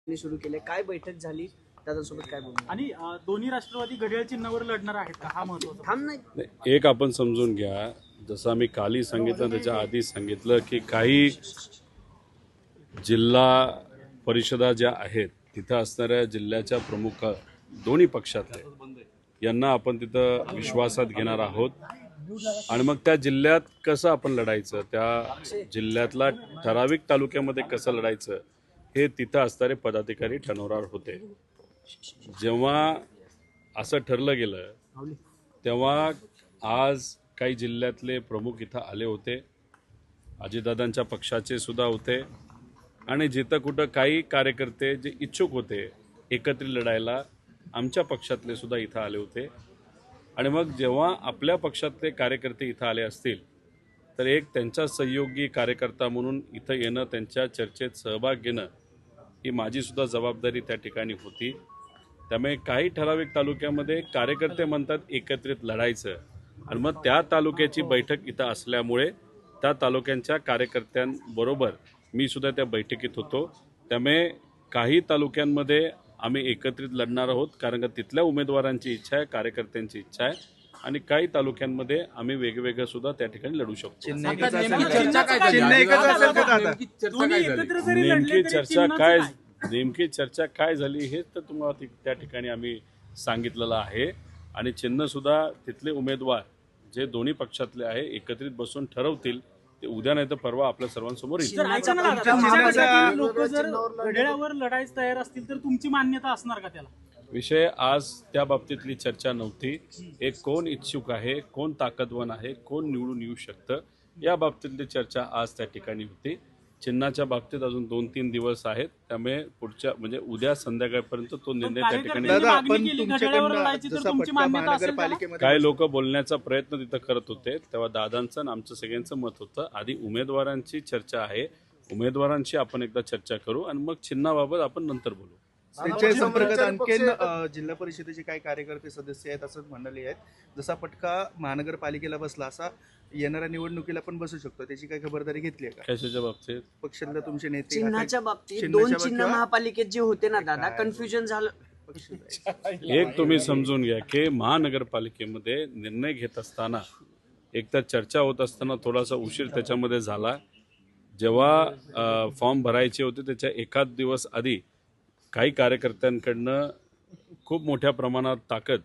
सुरू केले, काय बैठक झाली दादासोबत, काय बोलणार? आणि दोन्ही राष्ट्रवादी घड्याळ चिन्हावर लढणार आहेत का, हा महत्त्वाचा थांब नाही. एक आपण समजून घ्या, जसं आम्ही काली सांगितलं त्याच्या आधी सांगितलं की काही जिल्हा परिषदा ज्या आहेत तिथं असणाऱ्या जिल्ह्याच्या प्रमुख दोन्ही पक्षातले यांना आपण तिथं विश्वासात घेणार आहोत आणि मग त्या जिल्ह्यात कसं आपण लढायचं, त्या जिल्ह्यातला ठराविक तालुक्यामध्ये कसं लढायचं हे तिथं असणारे पदाधिकारी ठरवणार होते. जेव्हा असं ठरलं गेलं तेव्हा आज काही जिल्ह्यातले प्रमुख इथं आले होते, अजितदादांच्या पक्षाचे सुद्धा होते आणि जिथं कुठं काही कार्यकर्ते जे इच्छुक होते एकत्रित लढायला आमच्या पक्षातले सुद्धा इथं आले होते. आणि मग जेव्हा आपल्या पक्षातले कार्यकर्ते इथं आले असतील तर एक त्यांचा सहयोगी कार्यकर्ता म्हणून इथं येणं, त्यांच्या चर्चेत सहभाग घेणं ही माझी सुद्धा जबाबदारी त्या ठिकाणी होती. त्यामुळे काही ठराविक तालुक्यामध्ये कार्यकर्ते म्हणतात एकत्रित लढायचं आणि मग त्या तालुक्याची बैठक इथं असल्यामुळे त्या तालुक्यांच्या कार्यकर्त्यांबरोबर मी सुद्धा त्या बैठकीत होतो. त्यामुळे काही तालुक्यांमध्ये आम्ही एकत्रित लढणार आहोत कारण का तिथल्या उमेदवारांची इच्छा आहे, कार्यकर्त्यांची इच्छा आहे आणि काही तालुक्यांमध्ये आम्ही वेगवेगळं सुद्धा त्या ठिकाणी लढू शकतो. नेमकी चर्चा काय झाली हे तर तुम्हाला त्या ठिकाणी आम्ही सांगितलेलं आहे आणि चिन्ह सुद्धा तिथले उमेदवार जे दोन्ही पक्षातले आहे एकत्रित बसून ठरवतील ते उद्या नाही तर परवा आपल्या सर्वांसमोर येईल. लोक जर घड्याळावर लढायला तयार असतील तर तुमची मान्यता असणार का त्याला? विषय आज त्या बाबतीतली चर्चा नव्हती. एक कोण इच्छुक आहे, कोण ताकदवान आहे, कोण निवडून येऊ शकतं या बाबतीतली चर्चा आज त्या ठिकाणी होती. चिन्हाच्या बाबतीत अजून 2-3 दिवस आहेत, त्यामुळे पुढच्या म्हणजे उद्या संध्याकाळपर्यंत तो निर्णय त्या ठिकाणी. काही लोक बोलण्याचा प्रयत्न तिथं करत होते तेव्हा दादांचं आणि आमचं सगळ्यांचं मत होतं आधी उमेदवारांची चर्चा आहे, उमेदवारांची आपण एकदा चर्चा करू आणि मग चिन्हाबाबत आपण नंतर बोलू. त्यांच्या संपर्कात आणखीन जिल्हा परिषदेचे काही कार्यकर्ते सदस्य आहेत असं म्हणाले आहेत. जसा फटका महानगरपालिकेला बसला असा येणाऱ्या निवडणुकीला पण बसू शकतो, त्याची काही खबरदारी घेतली आहे का? कशाच्या बाबतीत? पक्षातले तुमचे नेते चिन्हाच्या बाबतीत दोन चिन्ह महापालिकेत जे होते ना दादा, कन्फ्युजन झालं. एक तुम्ही समजून घ्या की महानगरपालिकेमध्ये निर्णय घेत असताना एकतर चर्चा होत असताना थोडासा उशीर त्याच्यामध्ये झाला. जेव्हा फॉर्म भरायचे होते त्याच्या एखाद दिवस आधी काही कार्यकर्त्यांकडनं खूप मोठ्या प्रमाणात ताकद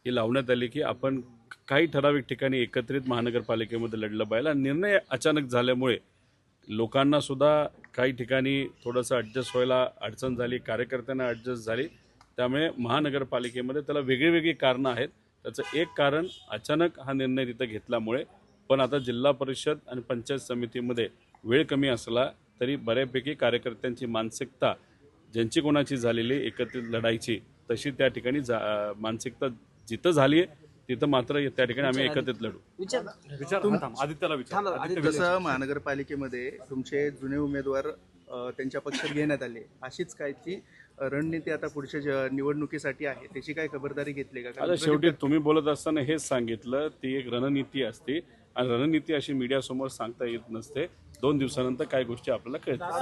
ही लावण्यात आली की आपण काही ठराविक ठिकाणी एकत्रित महानगरपालिकेमध्ये लढलं पाहिजे. निर्णय अचानक झाल्यामुळे लोकांना सुद्धा काही ठिकाणी थोडंसं ॲडजस्ट व्हायला अडचण झाली, कार्यकर्त्यांना ॲडजस्ट झाली. त्यामुळे महानगरपालिकेमध्ये त्याला वेगळी कारणं आहेत. त्याचं एक कारण अचानक हा निर्णय तिथं घेतल्यामुळे. पण आता जिल्हा परिषद आणि पंचायत समितीमध्ये वेळ कमी असला तरी बऱ्यापैकी कार्यकर्त्यांची मानसिकता ज्यांची कोणाची झालेली एकत्रित लढायची तशी त्या ठिकाणी मानसिकता जिथं झाली आहे तिथं मात्र त्या ठिकाणी आम्ही एकत्रित लढू. जसं महानगरपालिकेमध्ये तुमचे जुने उमेदवार त्यांच्या पक्षात घेण्यात आले, अशीच कायची रणनीती आता पुढच्या निवडणुकीसाठी आहे, त्याची काय खबरदारी घेतली का? आता शेवटी तुम्ही बोलत असताना हेच सांगितलं, ती एक रणनीती असते आणि रणनीती अशी मीडियासमोर सांगता येत नसते. 2 दिवसानंतर काही गोष्टी आपल्याला कळतात.